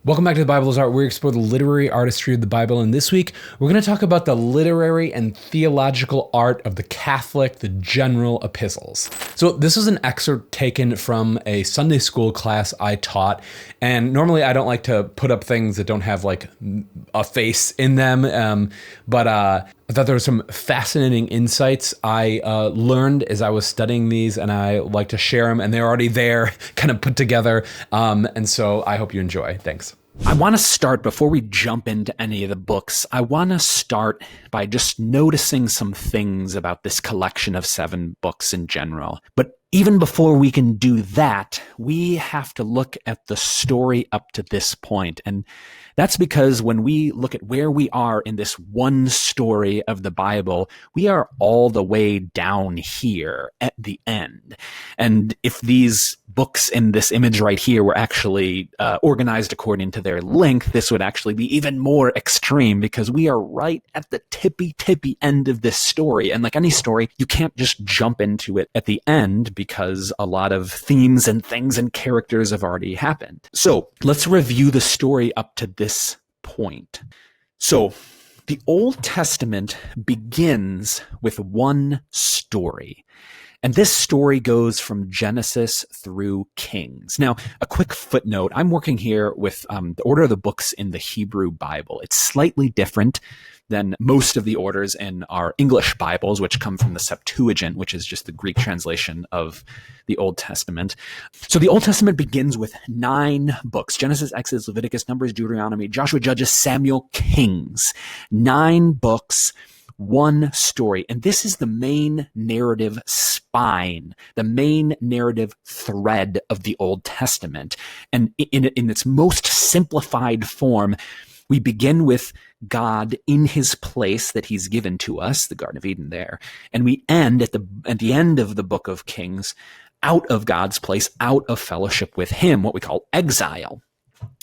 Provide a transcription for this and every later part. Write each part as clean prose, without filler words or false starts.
Welcome back to The Bible is Art. We explore the literary artistry of the Bible, and this week we're going to talk about the literary and theological art of the Catholic, the general epistles. So this is an excerpt taken from a Sunday school class I taught, and normally I don't like to put up things that don't have like a face in them, but I thought there were some fascinating insights I learned as I was studying these, and I like to share them, and they're already there, kind of put together, and so I hope you enjoy. Thanks. I want to start, before we jump into any of the books, I want to start by just noticing some things about this collection of 7 books in general. But even before we can do that, we have to look at the story up to this point. And that's because when we look at where we are in this one story of the Bible, we are all the way down here at the end. And if these books in this image right here were actually organized according to their length, this would actually be even more extreme, because we are right at the tippy end of this story. And like any story, you can't just jump into it at the end, because a lot of themes and things and characters have already happened. So let's review the story up to this point. So the Old Testament begins with one story. And this story goes from Genesis through Kings. Now, a quick footnote. I'm working here with the order of the books in the Hebrew Bible. It's slightly different than most of the orders in our English Bibles, which come from the Septuagint, which is just the Greek translation of the Old Testament. So the Old Testament begins with 9 books: Genesis, Exodus, Leviticus, Numbers, Deuteronomy, Joshua, Judges, Samuel, Kings. 9 books, one story. And this is the main narrative spine, the main narrative thread of the Old Testament. And in its most simplified form, we begin with God in his place that he's given to us, the Garden of Eden there. And we end at the end of the book of Kings, out of God's place, out of fellowship with him, what we call exile.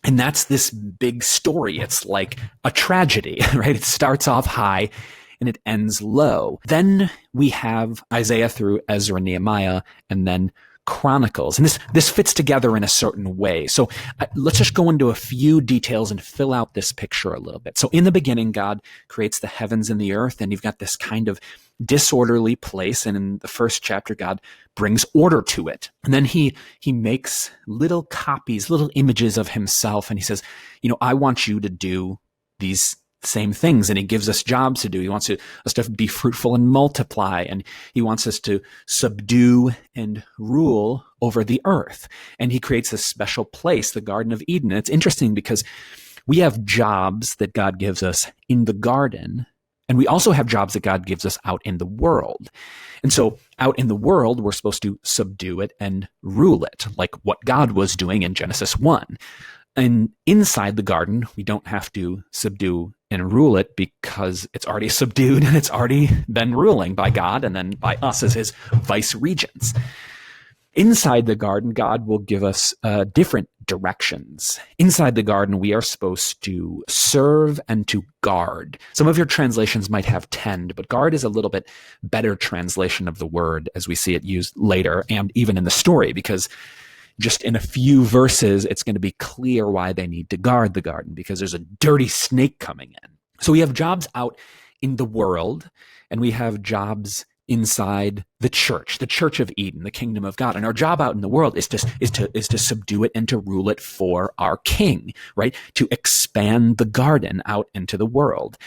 And that's this big story. It's like a tragedy, right? It starts off high and it ends low. Then we have Isaiah through Ezra, Nehemiah, and then Chronicles. And this fits together in a certain way. So let's just go into a few details and fill out this picture a little bit. So in the beginning, God creates the heavens and the earth, and you've got this kind of disorderly place. And in the first chapter, God brings order to it. And then he makes little copies, little images of himself. And he says, I want you to do these same things. And he gives us jobs to do. He wants us to be fruitful and multiply. And he wants us to subdue and rule over the earth. And he creates this special place, the Garden of Eden. And it's interesting because we have jobs that God gives us in the garden, and we also have jobs that God gives us out in the world. And so out in the world, we're supposed to subdue it and rule it, like what God was doing in Genesis 1. And inside the garden, we don't have to subdue and rule it, because it's already subdued and it's already been ruling by God and then by us as his vice regents. Inside the garden, God will give us different directions. Inside the garden, we are supposed to serve and to guard. Some of your translations might have tend, but guard is a little bit better translation of the word as we see it used later and even in the story, because just in a few verses, it's going to be clear why they need to guard the garden, because there's a dirty snake coming in. So we have jobs out in the world, and we have jobs inside the church of Eden, the kingdom of God. And our job out in the world is to subdue it and to rule it for our king, right? To expand the garden out into the world.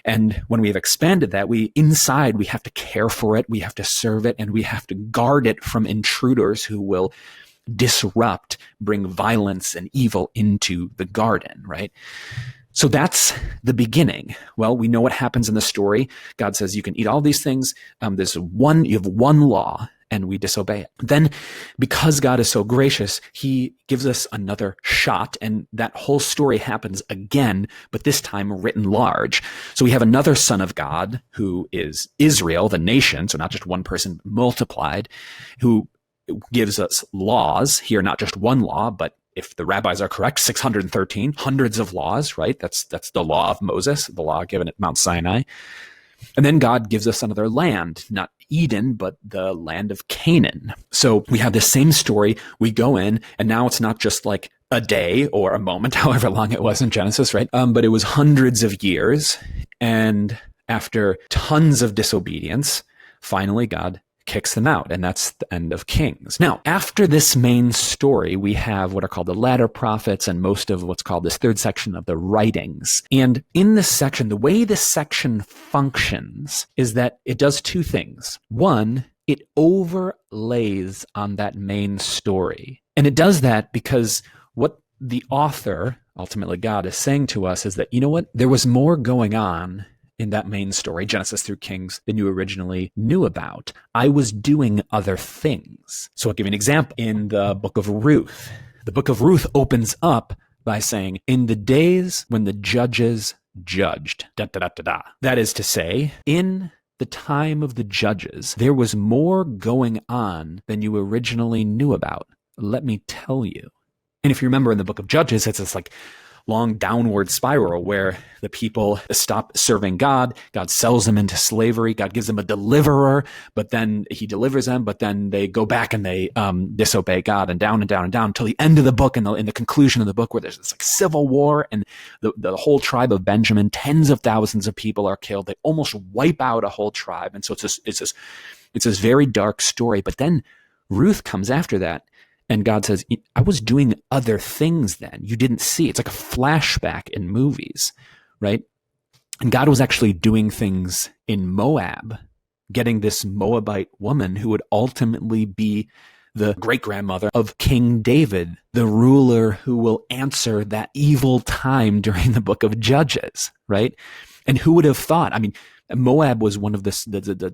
And when we have expanded that, we have to care for it, we have to serve it, and we have to guard it from intruders who will disrupt, bring violence and evil into the garden, right? So that's the beginning. Well, we know what happens in the story. God says you can eat all these things. You have one law, and we disobey it. Then, because God is so gracious, he gives us another shot, and that whole story happens again, but this time written large. So we have another son of God, who is Israel, the nation, so not just one person multiplied, who gives us laws here, not just one law, but if the rabbis are correct, 613, hundreds of laws, right? That's the law of Moses, the law given at Mount Sinai. And then God gives us another land, not Eden, but the land of Canaan. So we have the same story. We go in, and now it's not just like a day or a moment, however long it was in Genesis, right? But it was hundreds of years. And after tons of disobedience, finally God kicks them out. And that's the end of Kings. Now, after this main story, we have what are called the latter prophets and most of what's called this third section of the writings. And in this section, the way this section functions is that it does two things. One, it overlays on that main story. And it does that because what the author, ultimately God, is saying to us is that, you know what? There was more going on in that main story, Genesis through Kings, than you originally knew about. I was doing other things. So I'll give you an example. In the book of Ruth, the book of Ruth opens up by saying, in the days when the judges judged, da, da, da, da, da. That is to say, in the time of the judges, there was more going on than you originally knew about. Let me tell you. And if you remember in the book of Judges, it's this like long downward spiral where the people stop serving God. God sells them into slavery. God gives them a deliverer, but then he delivers them, but then they go back and they disobey God, and down and down and down until the end of the book, and in the conclusion of the book where there's this like civil war, and the whole tribe of Benjamin, tens of thousands of people are killed. They almost wipe out a whole tribe. And so it's this very dark story. But then Ruth comes after that. And God says, I was doing other things then. You didn't see. It's like a flashback in movies, right? And God was actually doing things in Moab, getting this Moabite woman who would ultimately be the great-grandmother of King David, the ruler who will answer that evil time during the book of Judges, right? And who would have thought? I mean, Moab was one of the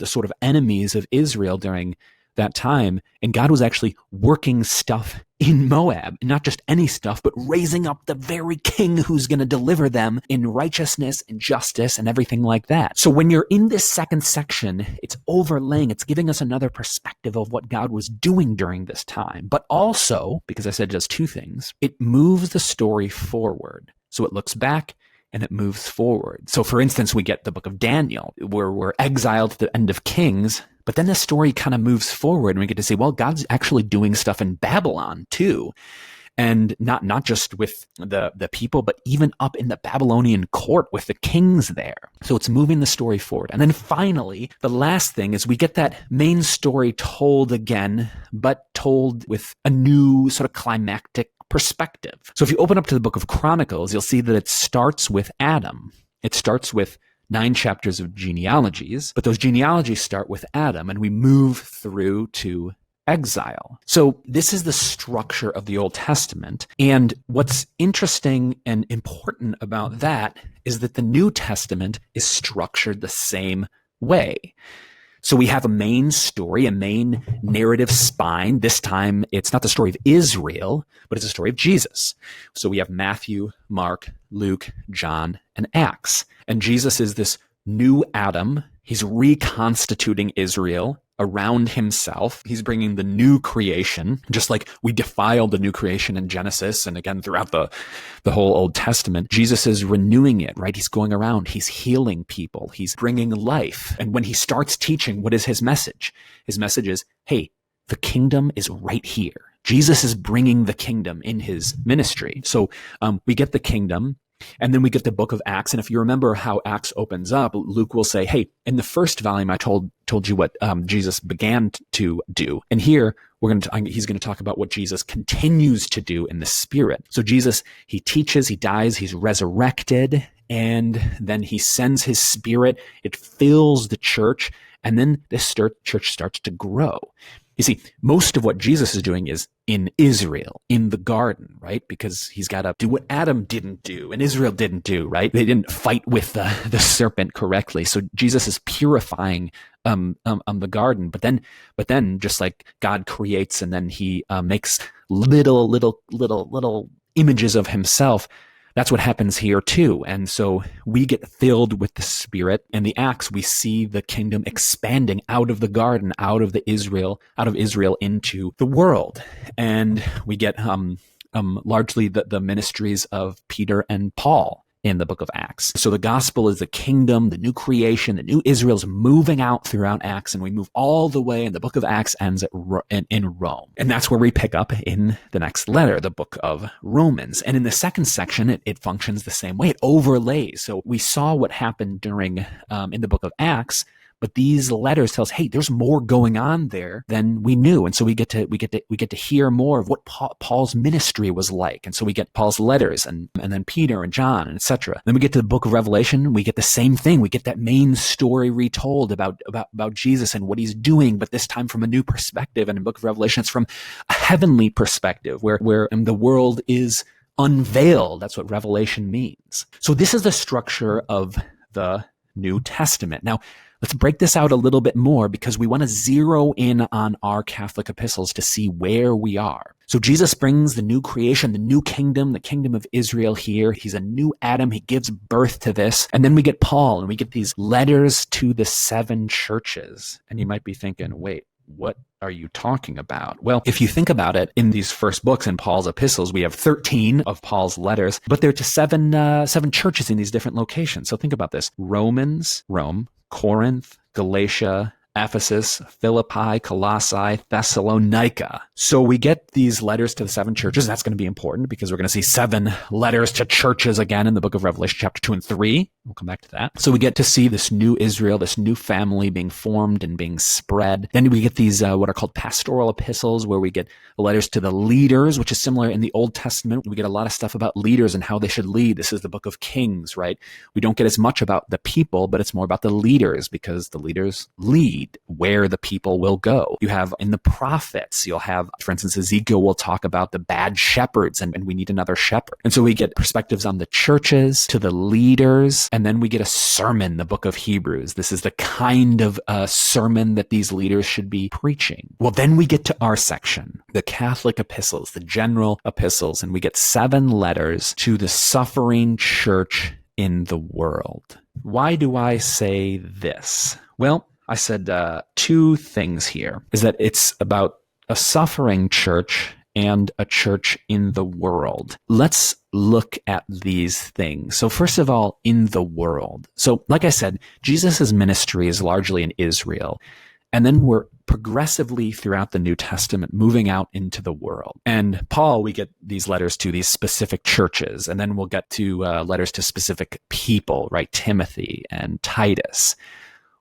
sort of enemies of Israel during that time, and God was actually working stuff in Moab, not just any stuff, but raising up the very king who's going to deliver them in righteousness and justice and everything like that. So when you're in this second section, it's overlaying, it's giving us another perspective of what God was doing during this time. But also, because I said it does two things, it moves the story forward. So it looks back and it moves forward. So for instance, we get the book of Daniel, where we're exiled at the end of Kings, but then the story kind of moves forward and we get to see, well, God's actually doing stuff in Babylon too. And not just with the people, but even up in the Babylonian court with the kings there. So it's moving the story forward. And then finally, the last thing is we get that main story told again, but told with a new sort of climactic perspective. So if you open up to the book of Chronicles, you'll see that it starts with Adam. It starts with 9 chapters of genealogies, but those genealogies start with Adam, and we move through to exile. So this is the structure of the Old Testament. And what's interesting and important about that is that the New Testament is structured the same way. So we have a main story, a main narrative spine. This time, it's not the story of Israel, but it's the story of Jesus. So we have Matthew, Mark, Luke, John, and Acts. And Jesus is this new Adam. He's reconstituting Israel around himself. He's bringing the new creation, just like we defiled the new creation in Genesis and again throughout the whole Old Testament. Jesus is renewing it, right? He's going around, he's healing people, he's bringing life. And when he starts teaching, what is his message? His message is, hey, the kingdom is right here. Jesus is bringing the kingdom in his ministry. So we get the kingdom. And then we get the book of Acts. And if you remember how Acts opens up, Luke will say, hey, in the first volume, I told you what Jesus began to do. And here he's going to talk about what Jesus continues to do in the Spirit. So Jesus, he teaches, he dies, he's resurrected, and then he sends his Spirit. It fills the church. And then this church starts to grow. You see, most of what Jesus is doing is in Israel, in the garden, right? Because he's got to do what Adam didn't do and Israel didn't do, right? They didn't fight with the serpent correctly. So Jesus is purifying the garden. But then just like God creates and then he makes little images of himself, that's what happens here too. And so we get filled with the Spirit. In the Acts, we see the kingdom expanding out of the garden, out of Israel into the world. And we get largely the ministries of Peter and Paul. in the book of Acts. So the gospel is the kingdom, the new creation, the new Israel is moving out throughout Acts, and we move all the way, and the book of Acts ends in Rome. And that's where we pick up in the next letter, the book of Romans. And in the second section, it functions the same way. It overlays. So we saw what happened during in the book of Acts, but these letters tell us, hey, there's more going on there than we knew. And so we get to hear more of what Paul's ministry was like. And so we get Paul's letters and then Peter and John and etc. Then we get to the book of Revelation. We get the same thing. We get that main story retold about Jesus and what he's doing, but this time from a new perspective. And in the book of Revelation, it's from a heavenly perspective where the world is unveiled. That's what Revelation means. So this is the structure of the New Testament. Now, let's break this out a little bit more because we want to zero in on our Catholic epistles to see where we are. So Jesus brings the new creation, the new kingdom, the kingdom of Israel here. He's a new Adam. He gives birth to this. And then we get Paul and we get these letters to the 7 churches. And you might be thinking, wait, what are you talking about? Well, if you think about it, in these first books in Paul's epistles, we have 13 of Paul's letters, but they're to seven churches in these different locations. So think about this. Romans, Rome, Corinth, Galatia, Ephesus, Philippi, Colossae, Thessalonica. So we get these letters to the 7 churches. That's going to be important because we're going to see 7 letters to churches again in the book of Revelation, chapter 2 and 3. We'll come back to that. So we get to see this new Israel, this new family being formed and being spread. Then we get these what are called pastoral epistles, where we get letters to the leaders, which is similar in the Old Testament. We get a lot of stuff about leaders and how they should lead. This is the book of Kings, right? We don't get as much about the people, but it's more about the leaders because the leaders lead where the people will go. You have in the prophets, you'll have, for instance, Ezekiel will talk about the bad shepherds and we need another shepherd. And so we get perspectives on the churches, to the leaders, and then we get a sermon, the book of Hebrews. This is the kind of sermon that these leaders should be preaching. Well, then we get to our section, the Catholic epistles, the general epistles, and we get 7 letters to the suffering church in the world. Why do I say this? Well, I said 2 things here, is that it's about a suffering church and a church in the world. Let's look at these things. So first of all, in the world. So like I said, Jesus' ministry is largely in Israel. And then we're progressively throughout the New Testament moving out into the world. And Paul, we get these letters to these specific churches. And then we'll get to letters to specific people, right? Timothy and Titus.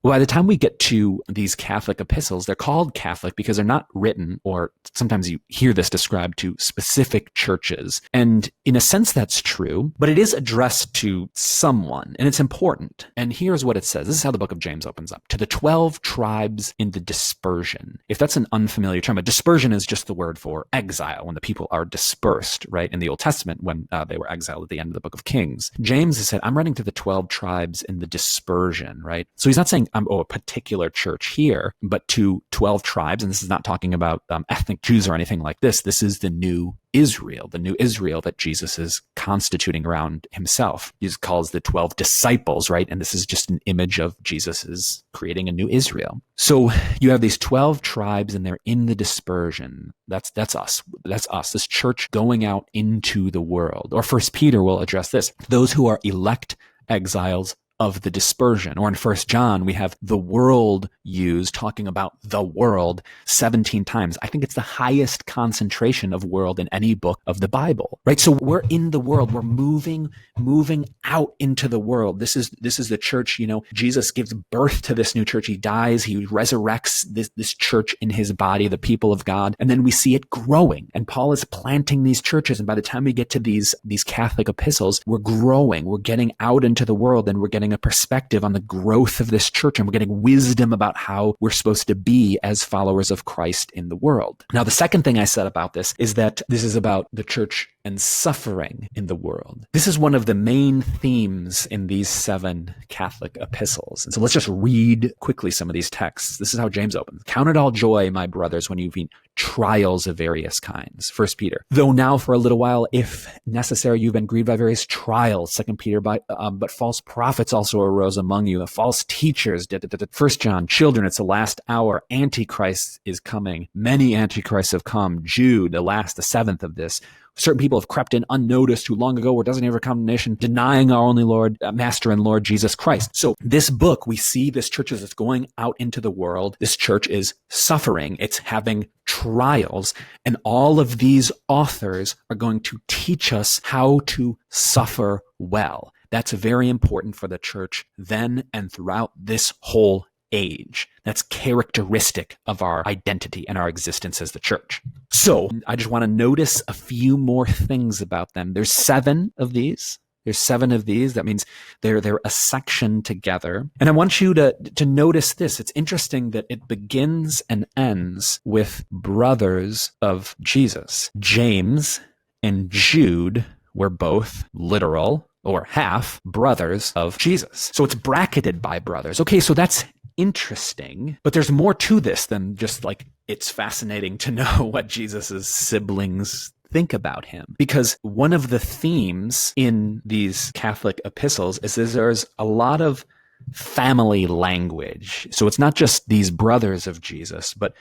Well, by the time we get to these Catholic epistles, they're called Catholic because they're not written, or sometimes you hear this described, to specific churches. And in a sense, that's true, but it is addressed to someone, and it's important. And here's what it says. This is how the book of James opens up. To the 12 tribes in the dispersion. If that's an unfamiliar term, but dispersion is just the word for exile, when the people are dispersed, right? In the Old Testament, when they were exiled at the end of the book of Kings. James has said, I'm writing to the 12 tribes in the dispersion, right? So he's not saying, a particular church here, but to 12 tribes. And this is not talking about ethnic Jews or anything like this. This is the new Israel that Jesus is constituting around himself. He calls the 12 disciples, right? And this is just an image of Jesus is creating a new Israel. So you have these 12 tribes and they're in the dispersion. That's us. That's us, this church going out into the world. Or First Peter will address this. Those who are elect exiles of the dispersion. Or in 1 John, we have the world used, talking about the world 17 times. I think it's the highest concentration of world in any book of the Bible, right? So we're in the world. We're moving out into the world. This is the church. Jesus gives birth to this new church. He dies. He resurrects this church in his body, the people of God. And then we see it growing. And Paul is planting these churches. And by the time we get to these Catholic epistles, we're growing. We're getting out into the world and we're getting a perspective on the growth of this church, and we're getting wisdom about how we're supposed to be as followers of Christ in the world. Now, the second thing I said about this is that this is about the church and suffering in the world. This is one of the main themes in these 7 Catholic epistles. And so let's just read quickly some of these texts. This is how James opens. Count it all joy, my brothers, when you meet trials of various kinds. 1 Peter. Though now for a little while, if necessary, you've been grieved by various trials. 2 Peter. But false prophets also arose among you, false teachers. 1 John. Children, it's the last hour. Antichrist is coming. Many antichrists have come. Jude, the 7th of this. certain people have crept in unnoticed who long ago were designated for condemnation, denying our only Lord, Master and Lord Jesus Christ. So this book, we see this church as it's going out into the world. This church is suffering. It's having trials. And all of these authors are going to teach us how to suffer well. That's very important for the church then and throughout this whole age. That's characteristic of our identity and our existence as the church. So I just want to notice a few more things about them. There's 7 of these. That means they're a section together. And I want you to notice this. It's interesting that it begins and ends with brothers of Jesus. James and Jude were both literal or half brothers of Jesus. So it's bracketed by brothers. Okay, so that's interesting, but there's more to this than just like, it's fascinating to know what Jesus's siblings think about him. Because one of the themes in these Catholic epistles is that there's a lot of family language. So it's not just these brothers of Jesus, but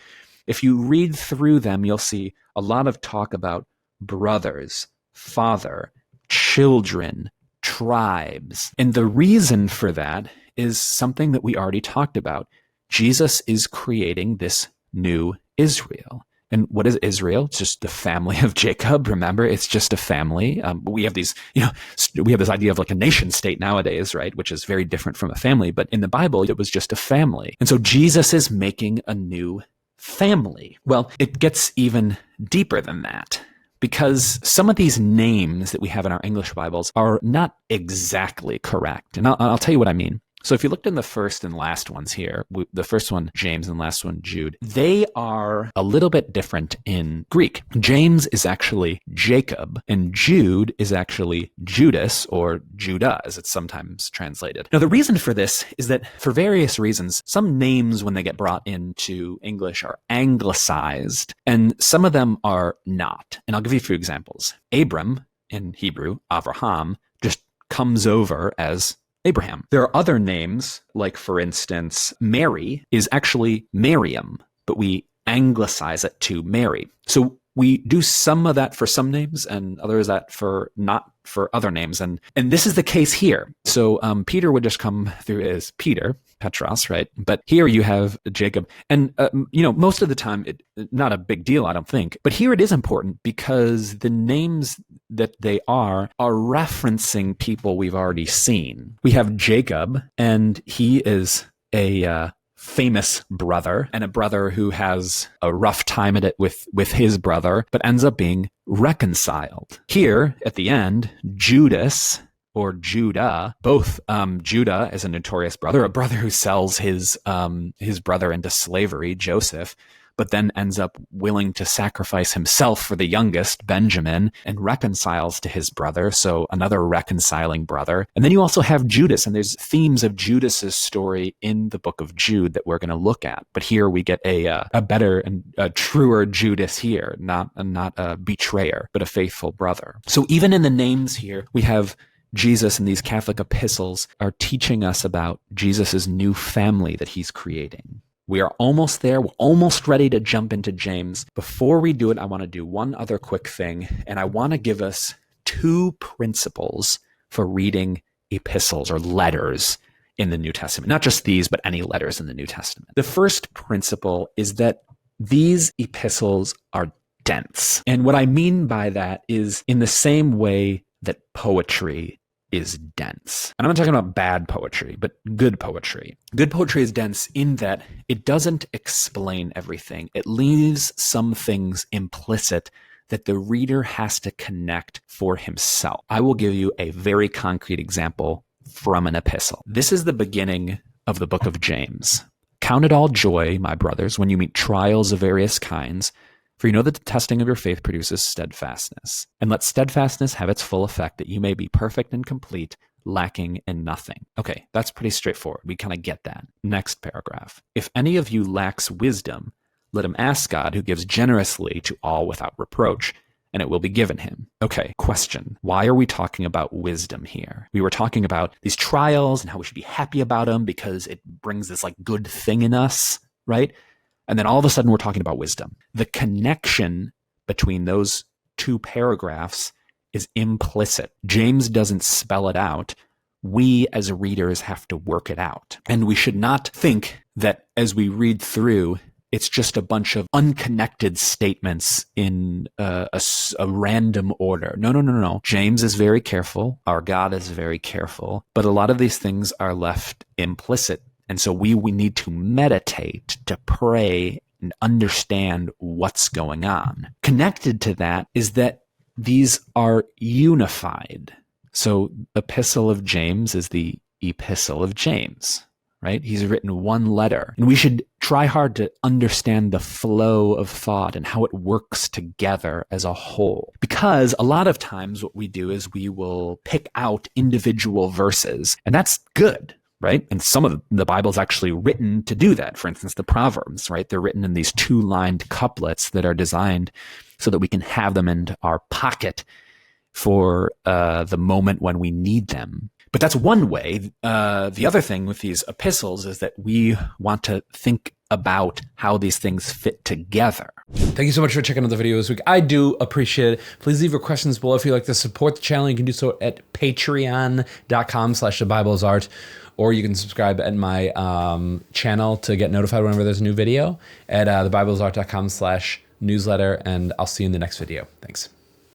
if you read through them, you'll see a lot of talk about brothers, father, children, tribes. And the reason for that is something that we already talked about. Jesus is creating this new Israel. And what is Israel? It's just the family of Jacob. Remember, it's just a family. We have these, we have this idea of like a nation state nowadays, right? Which is very different from a family. But in the Bible, it was just a family. And so Jesus is making a new family. Well, it gets even deeper than that, because some of these names that we have in our English Bibles are not exactly correct. And I'll tell you what I mean. So if you looked in the first and last ones here, the first one, James, and last one, Jude, they are a little bit different in Greek. James is actually Jacob, and Jude is actually Judas, or Judah, as it's sometimes translated. Now, the reason for this is that for various reasons, some names, when they get brought into English, are anglicized, and some of them are not. And I'll give you a few examples. Abram, in Hebrew, Avraham, just comes over as Abraham. There are other names, like, for instance, Mary is actually Miriam, but we anglicize it to Mary. So we do some of that for some names and others that for not for other names. And this is the case here. So Peter would just come through as Peter, Petros, right? But here you have Jacob. And, most of the time, not a big deal, I don't think. But here it is important because the names that they are referencing people we've already seen. We have Jacob, and he is a famous brother, and a brother who has a rough time at it with his brother, but ends up being reconciled. Here, at the end, Judas, or Judah, both Judah is a notorious brother, a brother who sells his brother into slavery, Joseph, but then ends up willing to sacrifice himself for the youngest, Benjamin, and reconciles to his brother, so another reconciling brother. And then you also have Judas, and there's themes of Judas's story in the book of Jude that we're going to look at. But here we get a better and a truer Judas here, not a betrayer, but a faithful brother. So even in the names here, we have Jesus, and these Catholic epistles are teaching us about Jesus's new family that he's creating. We are almost there. We're almost ready to jump into James. Before we do it, I want to do one other quick thing, and I want to give us 2 principles for reading epistles or letters in the New Testament. Not just these, but any letters in the New Testament. The first principle is that these epistles are dense. And what I mean by that is in the same way that poetry is dense. And I'm not talking about bad poetry, but good poetry. Good poetry is dense in that it doesn't explain everything. It leaves some things implicit that the reader has to connect for himself. I will give you a very concrete example from an epistle. This is the beginning of the book of James. Count it all joy, my brothers, when you meet trials of various kinds, for you know that the testing of your faith produces steadfastness. And let steadfastness have its full effect, that you may be perfect and complete, lacking in nothing. Okay, that's pretty straightforward. We kind of get that. Next paragraph. If any of you lacks wisdom, let him ask God, who gives generously to all without reproach, and it will be given him. Okay, question. Why are we talking about wisdom here? We were talking about these trials and how we should be happy about them because it brings this like good thing in us, right? And then all of a sudden we're talking about wisdom. The connection between those two paragraphs is implicit. James doesn't spell it out. We as readers have to work it out. And we should not think that as we read through, it's just a bunch of unconnected statements in a random order. No. James is very careful. Our God is very careful. But a lot of these things are left implicit. And so we need to meditate, to pray, and understand what's going on. Connected to that is that these are unified. So Epistle of James is the Epistle of James, right? He's written one letter. And we should try hard to understand the flow of thought and how it works together as a whole. Because a lot of times what we do is we will pick out individual verses, and that's good, right? And some of the Bible is actually written to do that. For instance, the Proverbs, right? They're written in these two-lined couplets that are designed so that we can have them in our pocket for the moment when we need them. But that's one way. The other thing with these epistles is that we want to think about how these things fit together. Thank you so much for checking out the video this week. I do appreciate it. Please leave your questions below. If you'd like to support the channel, you can do so at patreon.com/thebiblesart, or you can subscribe at my channel to get notified whenever there's a new video at thebiblesart.com/newsletter, and I'll see you in the next video. Thanks.